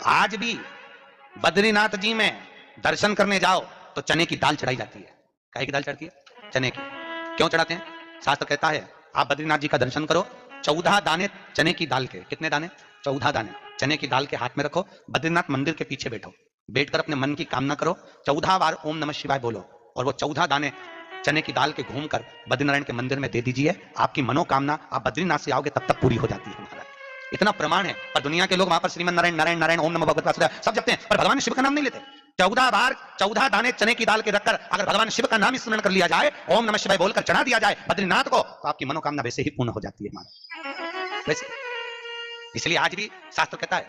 आज भी बद्रीनाथ जी में दर्शन करने जाओ तो चने की दाल चढ़ाई जाती है। काहे की दाल चढ़ती है? चने की। क्यों चढ़ाते हैं? शास्त्र कहता है आप बद्रीनाथ जी का दर्शन करो, 14 दाने चने की दाल के, कितने दाने? 14 दाने चने की दाल के हाथ में रखो, बद्रीनाथ मंदिर के पीछे बैठो, बैठकर अपने मन की कामना करो, 14 बार ओम नमः शिवाय बोलो और वो 14 दाने चने की दाल के घूमकर बद्रीनारायण के मंदिर में दे दीजिए। आपकी मनोकामना आप बद्रीनाथ से आओगे तब तक पूरी हो जाती है। महाराज इतना प्रमाण है। पर दुनिया के लोग वहां पर श्रीमन नारायण नारायण नारायण ओम नमः भगवते वासुदेवाय सब जपते हैं, पर भगवान शिव का नाम नहीं लेते। 14 बार 14 दाने चने की दाल के रखकर अगर भगवान शिव का नाम स्मरण कर लिया जाए, ओम नमः शिवाय बोलकर चढ़ा दिया जाए बद्रीनाथ को, तो आपकी मनोकामना वैसे ही पूर्ण हो जाती है। हमारा वैसे इसलिए आज भी शास्त्र कहता है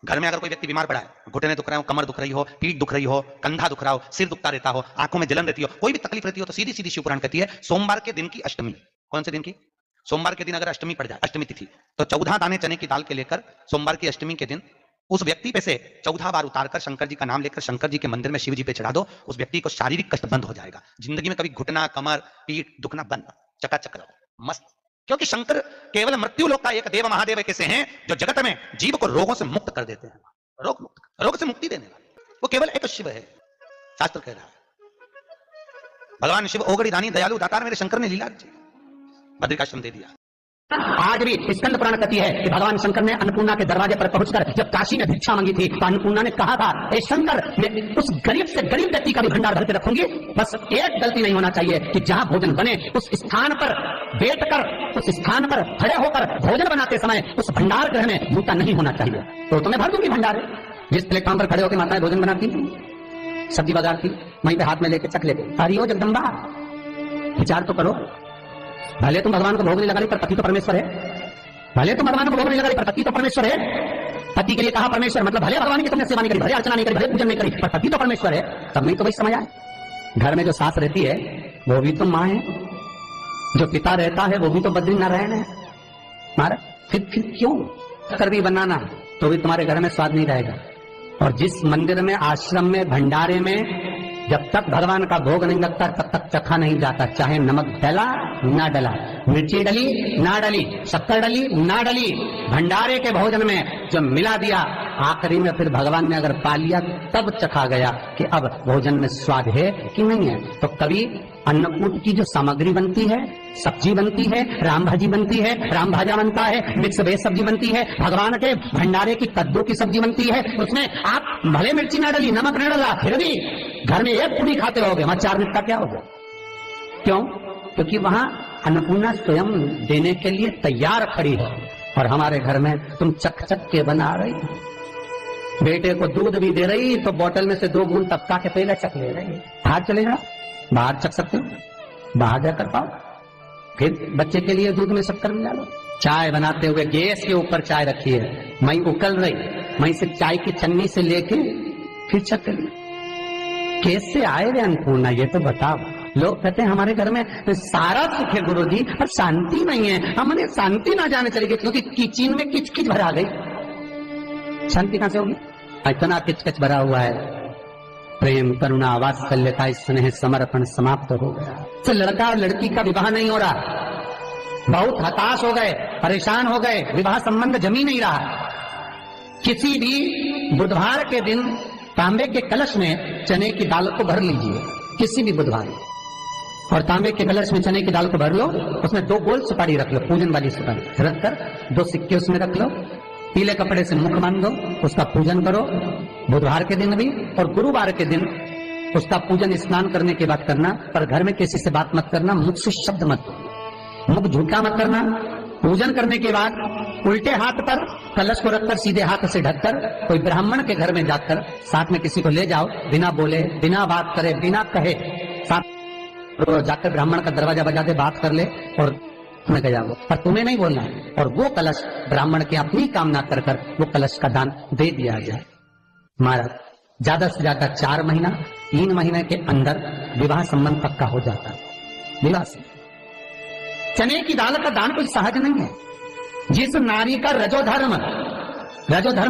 घर में अगर कोई व्यक्ति बीमार पड़ा है, घुटने दुख रहे हो, कमर दुख रही हो, पीठ दुख रही हो, कंधा दुख रहा हो, सिर दुखता रहता हो, आंखों में जलन रहती हो, कोई भी तकलीफ रहती हो, तो सीधी सीधी शिवपुराण कहती है सोमवार के दिन की अष्टमी। कौन से दिन की? सोमवार के दिन अगर अष्टमी पड़ जाए, अष्टमी तिथि, तो 14 दाने चने की दाल के लेकर सोमवार की अष्टमी के दिन उस व्यक्ति पे से 14 बार उतारकर शंकर जी का नाम लेकर शंकर जी के मंदिर में शिव जी पे चढ़ा दो। उस व्यक्ति को शारीरिक कष्ट बंद हो जाएगा। जिंदगी में कभी घुटना, कमर, पीठ दुखना बंद, चकाचक रहो, मस्त। क्योंकि शंकर केवल मृत्यु लोक का एक देव महादेव कैसे हैं जो जगत में जीव को रोगों से मुक्त कर देते हैं। रोग से मुक्ति देने वाले वो केवल एक शिव है। शास्त्र कह रहा है भगवान शिव ओगड़ी दानी दयालु दातार मेरे शंकर ने लीला रची, बद्रिकाश्रम दे दिया। आज भी स्कंद पुराण कहती है कि भगवान शंकर ने अन्नपूर्णा के दरवाजे पर पहुंचकर जब काशी में भिक्षा मांगी थी तो अन्नपूर्णा ने कहा था, ए शंकर, मैं उस गरीब से गरीब व्यक्ति का भी भंडार भर के रखूंगी, बस एक गलती नहीं होना चाहिए कि जहां भोजन बने उस स्थान पर बैठकर, उस स्थान पर खड़े होकर भोजन बनाते समय उस भंडार गृह में जूता नहीं होना चाहिए। तो तुम्हें भर दूंगी भंडार। जिस प्लेटफॉर्म पर खड़े होकर माताएं भोजन बनाती, सब्जी बाजार की, वहीं पे हाथ में लेके चख लेते। हरि ओ जगदम्बा, विचार तो करो। भले तुम भगवान को भोग नहीं लगा रही पर पति तो परमेश्वर है। भले तुम भगवान को भोग नहीं लगा रही पर पति तो परमेश्वर है। पति के लिए कहा परमेश्वर, मतलब भले भगवान की तुमने सेवा नहीं करी, भले अर्चना नहीं करी, भले पूजन नहीं करी, पर पति तो परमेश्वर है। तब नहीं तो भाई समझ आए। घर में जो सास रहती है वो भी तो माँ है, जो पिता रहता है वो भी तो बद्रीनारायण है। महाराज फिर क्यों कर भी बनाना तो भी तुम्हारे घर में स्वाद नहीं रहेगा। और जिस मंदिर में, आश्रम में, भंडारे में जब तक भगवान का भोग नहीं लगता तब तक चखा नहीं जाता, चाहे नमक डला ना डला, मिर्ची डली ना डली, शक्कर डली ना डली, भंडारे के भोजन में जो मिला दिया आखिरी में फिर भगवान ने अगर पा लिया तब चखा गया कि अब भोजन में स्वाद है कि नहीं है। तो कभी अन्नकूट की जो सामग्री बनती है, सब्जी बनती है, राम भाजी बनती है, राम भाजा बनता है, मिक्स वेज सब्जी बनती है, भगवान के भंडारे की कद्दू की सब्जी बनती है, उसमें आप भले मिर्ची ना डली, नमक न डला, फिर भी घर में एक पूरी खाते रहोगे, वहां 4 दिन का क्या होगा? क्यों? क्योंकि वहां अन्नपूर्णा स्वयं देने के लिए तैयार खड़ी है। और हमारे घर में तुम चक चक के बना रही, बेटे को दूध भी दे रही तो बोतल में से 2 बूंद टपका के पहले चख ले रही। बाहर चले जाओ, बाहर चख सकते हो, बाहर जाकर पाओ, फिर बच्चे के लिए दूध में शक्कर मिला लो। चाय बनाते हुए गैस के ऊपर चाय रखी है, मैं उकल रही, मैं से चाय की छन्नी से लेके फिर चख ली। कैसे आए रे अन्नपूर्णा, ये तो बताओ। लोग कहते हैं हमारे घर में सारा सुख है गुरुजी, पर शांति नहीं है। हमने शांति ना जाने चली गई क्योंकि किचन में किच किच भरा गई। शांति कहां से होगी? इतना किच किच भरा हुआ है। प्रेम, करुणा, वात्सल्यता, स्नेह, समर्पण समाप्त हो गया। तो लड़का और लड़की का विवाह नहीं हो रहा, बहुत हताश हो गए, परेशान हो गए, विवाह संबंध जमी नहीं रहा। किसी भी बुधवार के दिन तांबे के कलश में चने की दाल को भर लीजिए, किसी भी बुधवार, और तांबे के कलश में चने की दाल को भर लो, उसमें 2 गोल सुपारी रख लो, पूजन वाली सुपारी रखकर 2 सिक्के उसमें रख लो, पीले कपड़े से मुख बांध दो, उसका पूजन करो बुधवार के दिन भी, और गुरुवार के दिन उसका पूजन स्नान करने के बाद करना। पर घर में किसी से बात मत करना, मुख से शब्द मत, मुख झूठा मत करना। पूजन करने के बाद उल्टे हाथ पर कलश को रखकर सीधे हाथ से ढककर कोई ब्राह्मण के घर में जाकर साथ में किसी को ले जाओ, बिना बोले, बिना बात करे, बिना कहे, साथ जाकर ब्राह्मण का दरवाजा बजा दे, बात कर ले और तुम्हें गया वो, पर तुम्हें नहीं बोलना है। और वो कलश ब्राह्मण की अपनी कामना कर कर वो कलश का दान दे दिया जाए। महाराज ज्यादा से ज्यादा 4 महीना, 3 महीने के अंदर विवाह संबंध पक्का हो जाता है। विवाह से चने की दाल का दान कोई सहज नहीं है। जिस नारी का रजोधर्म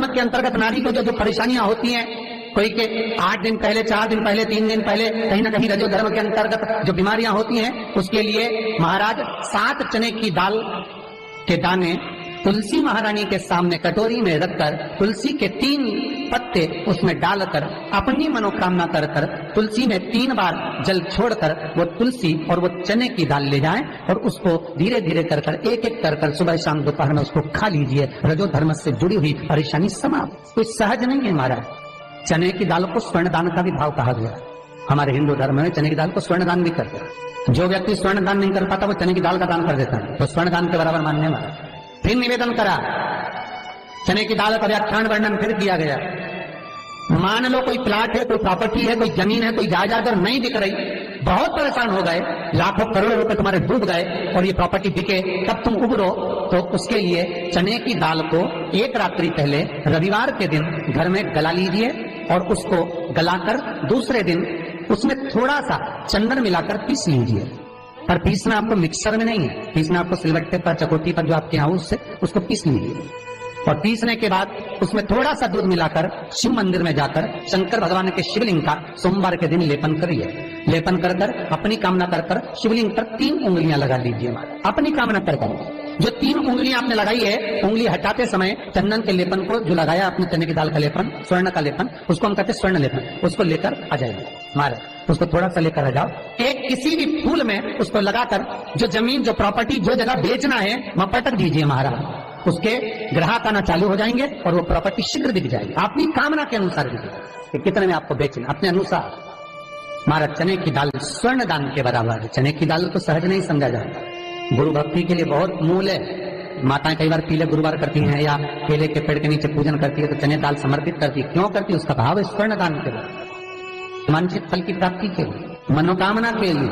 के अंतर्गत नारी को जो परेशानियां होती हैं, कोई के 8 दिन पहले, 4 दिन पहले, 3 दिन पहले कहीं ना कहीं रजोधर्म के अंतर्गत जो बीमारियां होती हैं, उसके लिए महाराज 7 चने की दाल के दाने तुलसी महारानी के सामने कटोरी में रखकर तुलसी के 3 पत्ते उसमें डालकर अपनी मनोकामना कर कर तुलसी में 3 बार जल छोड़कर वो तुलसी और वो चने की दाल ले जाएं और उसको धीरे धीरे कर कर एक एक कर कर सुबह शाम दोपहर में उसको खा लीजिए। रजो धर्म से जुड़ी हुई परेशानी समाप्त। कोई सहज नहीं है महाराज। चने की दाल को स्वर्ण दान का भी भाव कहा गया। हमारे हिंदू धर्म में चने की दाल को स्वर्ण दान भी करते हैं। जो व्यक्ति स्वर्ण दान नहीं कर पाता वो चने की दाल का दान कर देता है, तो स्वर्ण दान के बराबर मानने वाला। फिर निवेदन करा, चने की दाल का व्याख्यान वर्णन फिर किया गया। मान लो कोई प्लाट है, कोई प्रॉपर्टी है, कोई जमीन है, कोई जायदाद और नहीं बिक रही, बहुत परेशान हो गए, लाखों करोड़ों रुपए तुम्हारे डूब गए और ये प्रॉपर्टी बिके, तब तुम उबरो, तो उसके लिए चने की दाल को एक रात्रि पहले रविवार के दिन घर में गला लीजिए और उसको गलाकर दूसरे दिन उसमें थोड़ा सा चंदन मिलाकर पीस लीजिए। पर पीसना आपको मिक्सर में नहीं है, पीसना आपको सिलबट्टे पर, चकोटी पर जो आपके यहाँ उससे उसको पीस लीजिए। और पीसने के बाद उसमें थोड़ा सा दूध मिलाकर शिव मंदिर में जाकर शंकर भगवान के शिवलिंग का सोमवार के दिन लेपन करिए। लेपन कर कर अपनी कामना कर कर शिवलिंग पर 3 उंगलियां लगा लीजिए। अपनी कामना कर कर जो 3 उंगलियां आपने लगाई है, उंगली हटाते समय चंदन के लेपन को जो लगाया अपने चने की दाल का लेपन, स्वर्ण का लेपन, उसको हम कहते हैं स्वर्ण लेपन, उसको लेकर आ जाइए महाराज। उसको थोड़ा सा लेकर आ जाओ, एक किसी भी फूल में उसको लगाकर जो जमीन, जो प्रॉपर्टी, जो जगह बेचना है वहां पटक दीजिए महाराज। उसके ग्राहक आना चालू हो जाएंगे और वो प्रॉपर्टी शीघ्र बिक जाएगी। अपनी कामना के अनुसार बिकेगी कि कितने में आपको बेचना, अपने अनुसार। महाराज चने की दाल स्वर्ण दान के बराबर है। चने की दाल को सहज नहीं समझा जाता। गुरु भक्ति के लिए बहुत मूल है। माताएं कई बार पीले गुरुवार करती हैं या केले के पेड़ के नीचे पूजन करती है तो चने दाल समर्पित करती है। क्यों करती है? उसका भाव है स्वर्ण दान के बराबर, वांछित फल की प्राप्ति के लिए, मनोकामना के लिए।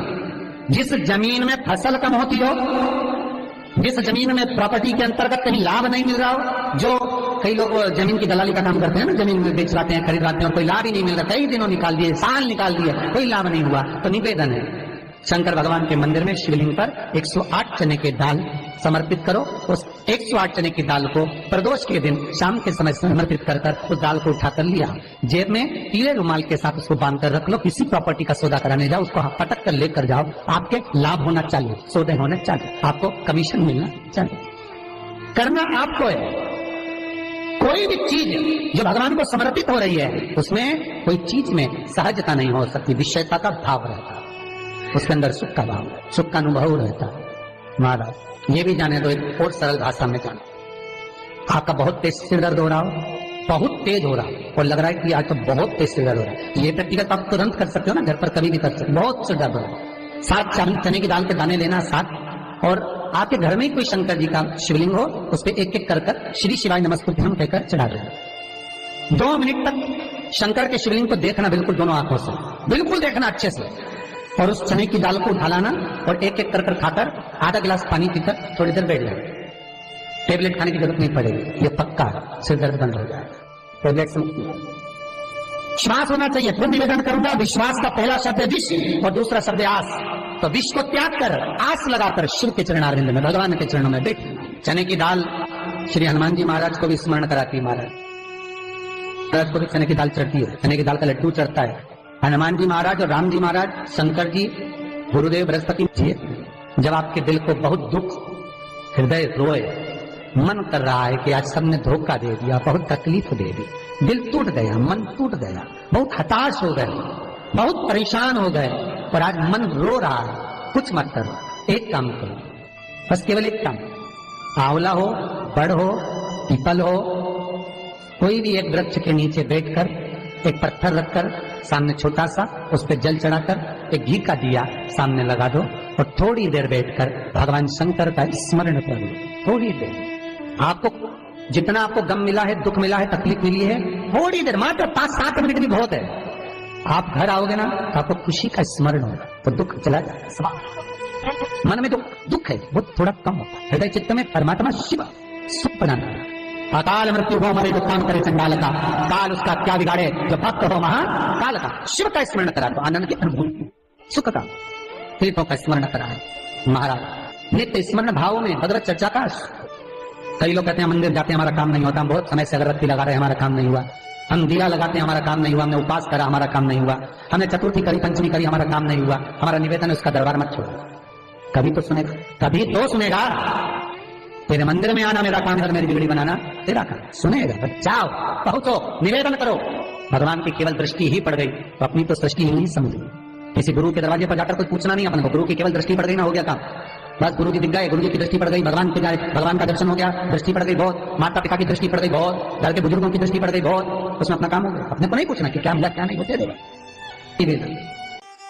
जिस जमीन में फसल कम होती हो, जिस जमीन में प्रॉपर्टी के अंतर्गत कहीं लाभ नहीं मिल रहा हो, जो कई लोग जमीन की दलाली का काम करते हैं ना, जमीन में बेचवाते हैं, खरीदवाते हैं और कोई लाभ ही नहीं मिल रहा, कई दिनों निकाल दिए, साल निकाल दिए, कोई लाभ नहीं हुआ, तो निवेदन है शंकर भगवान के मंदिर में शिवलिंग पर 108 चने की दाल समर्पित करो। उस 108 चने की दाल को प्रदोष के दिन शाम के समय समर्पित कर कर उस दाल को उठाकर लिया, जेब में पीले रुमाल के साथ उसको बांध कर रख लो। किसी प्रॉपर्टी का सौदा कराने जाओ, उसको पटक कर लेकर जाओ, आपके लाभ होना चाहिए, सौदे होने चाहिए, आपको कमीशन मिलना चाहिए। करना आपको है। कोई भी चीज जो भगवान को समर्पित हो रही है उसमें कोई चीज में सहजता नहीं हो सकती, विषयता का भाव रहता है, उसके अंदर सुख का भाव, सुख का अनुभव रहता है। महाराज ये भी जाने दो, एक और सरल भाषा में जाने। आपका बहुत तेज सिर दर्द हो रहा हो, बहुत तेज हो रहा हो और लग रहा है कि आज तो बहुत तेज सिर दर्द हो रहा है, ये व्यक्तिगत आप तुरंत कर सकते हो ना, घर पर कभी भी कर सकते हो। बहुत सिर दर्द हो रहा है, 7 चने की दाल के दाने लेना 7, और आपके घर में ही कोई शंकर जी का शिवलिंग हो, उस पर एक एक कर कर श्री शिवाय नमस्तुभ्यम कहकर चढ़ा देना। 2 मिनट तक शंकर के शिवलिंग को देखना, बिल्कुल दोनों आंखों से, बिल्कुल देखना अच्छे से, और उस चने की दाल को उठा लाना और एक एक कर कर खाकर आधा गिलास पानी पीकर थोड़ी देर बैठ जाए। टेबलेट खाने की जरूरत नहीं पड़ेगी, ये पक्का सिर दर्द बंद हो जाए। टेबलेट से विश्वास होना चाहिए। फिर निवेदन करूंगा, विश्वास का पहला शब्द है विष और दूसरा शब्द है आस। तो विष को त्याग कर आस लगाकर शिव के चरणारविंद में, भगवान के चरणों में बैठ। चने की दाल श्री हनुमान जी महाराज को भी स्मरण कराती है। महाराज को भी चने की दाल चढ़ती है, चने की दाल का लड्डू चढ़ता है। हनुमान जी महाराज और राम जी महाराज, शंकर जी, गुरुदेव बृहस्पति जी, जब आपके दिल को बहुत दुख, हृदय रोए, मन कर रहा है कि आज सबने धोखा दे दिया, बहुत तकलीफ दे दी, दिल टूट गया, मन टूट गया, बहुत हताश हो गए, बहुत परेशान हो गए और आज मन रो रहा है, कुछ मत करो, एक काम करो, बस केवल एक काम, आंवला हो, बड़ हो, पीपल हो, कोई भी एक वृक्ष के नीचे बैठकर एक पत्थर रखकर सामने छोटा सा, उस पर जल चढ़ाकर एक घी का दिया सामने लगा दो और थोड़ी देर बैठकर भगवान शंकर का स्मरण करो। थोड़ी देर, आपको जितना आपको गम मिला है, दुख मिला है, तकलीफ मिली है, थोड़ी देर, मात्र 5-7 मिनट भी बहुत है। आप घर आओगे ना तो आपको खुशी का स्मरण होगा, तो दुख चला जाएगा। मन में तो दुख है वो थोड़ा कम होता है, हृदय चित्त में परमात्मा शिव सुख बनाना। अकाल मृत्यु हो मरे जो काम करे चंडाल का, काल उसका क्या बिगाड़े जो भक्त हो महाकाल का। शिव का स्मरण करा तो आनंद की अनुभूति, सुख का, तीर्थों का स्मरण करा है महाराज। नित्य स्मरण भावों में भगवत चर्चा का। कई लोग कहते हैं मंदिर जाते हैं हमारा काम नहीं होता, हम बहुत समय से अगरबत्ती लगा रहे हैं हमारा काम नहीं हुआ, हम दिया लगाते हैं हमारा काम नहीं हुआ, हमने उपास करा हमारा काम नहीं हुआ, हमने चतुर्थी करी, पंचमी करी, हमारा काम नहीं हुआ, हमारा निवेदन है उसका दरबार मत छोड़ो। कभी तो सुनेगा, कभी तो सुनेगा। तेरे मंदिर में आना मेरा काम है, मेरी बिगड़ी बनाना तेरा काम। सुनेगा, जाओ पहुंचो, निवेदन करो। भगवान की केवल दृष्टि ही पड़ गई तो अपनी तो सृष्टि ही नहीं समझ गई। किसी गुरु के दरवाजे पर जाकर कुछ पूछना नहीं अपने को, गुरु की केवल दृष्टि पड़ गई ना, हो गया काम। बस गुरु जी दिख गए, गुरु जी की दृष्टि पड़ गई, भगवान के जाए, भगवान का दर्शन हो गया, दृष्टि पड़ गई बहुत, माता पिता की दृष्टि पड़ गई बहुत, घर के बुजुर्गों की दृष्टि पड़ गई बहुत, उसमें अपना काम हो गया। अपने को नहीं पूछना कि क्या मिला क्या नहीं, होते देगा।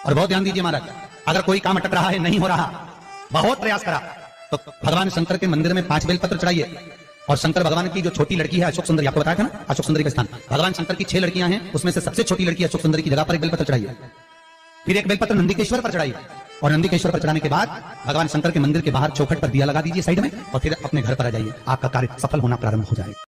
और बहुत ध्यान दीजिए महाराज, अगर कोई काम अटक रहा है, नहीं हो रहा, बहुत प्रयास करा, तो भगवान शंकर के मंदिर में 5 बेलपत्र चढ़ाइए। और शंकर भगवान की जो छोटी लड़की है अशोक सुंदरी, आपको बताया था ना अशोक सुंदरी का स्थान, भगवान शंकर की 6 लड़कियां हैं, उसमें से सबसे छोटी लड़की अशोक सुंदरी की जगह पर एक बेलपत्र चढ़ाइए। फिर एक बेलपत्र नंदीकेश्वर पर चढ़ाइए, और नंदीकेश्वर पर चढ़ाने के बाद भगवान शंकर के मंदिर के बाहर चौखट पर दिया लगा दीजिए साइड में, और फिर अपने घर पर आ जाइए, आपका कार्य सफल होना प्रारंभ हो जाएगा।